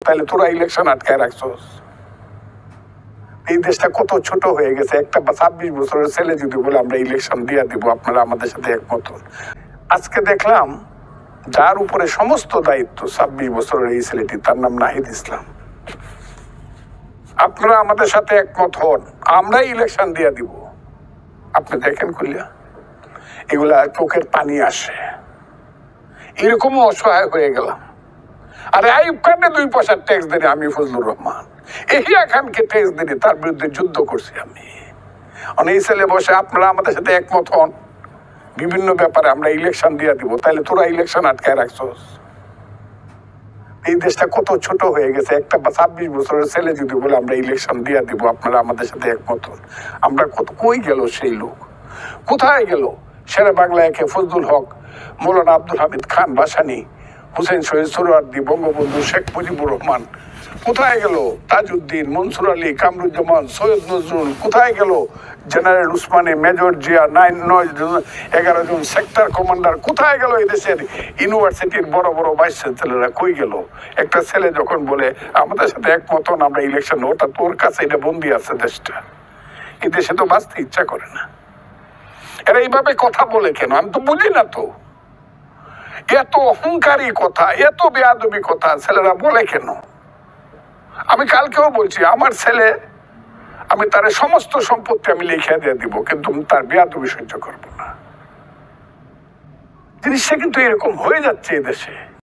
তাহলে তোরা ইলেকশন আটকায় রাখছস। এই দেশটা কত ছোট হয়ে গেছে। একটা 26 বছরের ছেলে যদি বলে আমরা ইলেকশন দিয়ে দিব, আপনারা আমাদের সাথে একমত হন। আজকে দেখলাম যার উপরে সমস্ত দায়িত্ব 26 বছরের এই ছেলেটি, তার নাম নাহিদ ইসলাম। আপনারা আমাদের সাথে একমত হন, আমরাই ইলেকশন দিয়ে দিব। আপনি দেখেন কইলা এগুলা চোখের পানি আসে, এরকমও অসহায় হয়ে গেলাম। আরে আইয়ুব খানকে 2 পয়সার ট্যাক্স দেনি আমি, ফজলুর রহমান। এহিয়া খানকে ট্যাক্স দেনি, তার বিরুদ্ধে যুদ্ধ করছি আমি। অনেক ছেলে বসে আপনারা আমাদের সাথে একমত হন, বিভিন্ন ব্যাপারে আমরা ইলেকশন দিয়ে দিব, তাহলে তোরা ইলেকশন আটকায় রাখছস। এই দেশটা কত ছোট হয়ে গেছে। একটা 26 বছরের ছেলে যদি বলে আমরা ইলেকশন দিয়ে দিব, আপনারা আমাদের সাথে একমত হন। আমরা কই গেল সেই লোক? কোথায় গেল শেরে বাংলা একে ফজলুল হক, মৌলানা আব্দুল হামিদ খান ভাসানী, হুসেন শহীদ সোহরাওয়ার্দী, বঙ্গবন্ধু শেখ মুজিবুর রহমান? কোথায় গেল তাজউদ্দিন, মনসুর আলী, কামরুজ্জামান, সৈয়দ নজরুল? কোথায় গেল জেনারেল উসমানী, মেজর জিয়া, 11 জন সেক্টর কমান্ডার? কোথায় গেল এই দেশের ইউনিভার্সিটির বড় বড় ভাইস চ্যান্সেলররা? কই গেল? একটা ছেলে যখন বলে আমাদের সাথে একমত হন, আমরা ইলেকশন, ওটা তোর কাছে এটা বন্দি আছে দেশটা। এই দেশে তো বাঁচতে ইচ্ছা করে না। এরা এইভাবে কথা বলে কেন? আমি তো বুঝি না তো। এত অহংকারী কথা, এত বেয়াদবি কথা ছেলেরা বলে কেন? আমি কালকেও বলছি, আমার ছেলে, আমি তার সমস্ত সম্পত্তি আমি লিখে দিয়ে দিব, কিন্তু তার বেয়াদবি সহ্য করবো না। জিনিসটা কিন্তু এরকম হয়ে যাচ্ছে এই দেশে।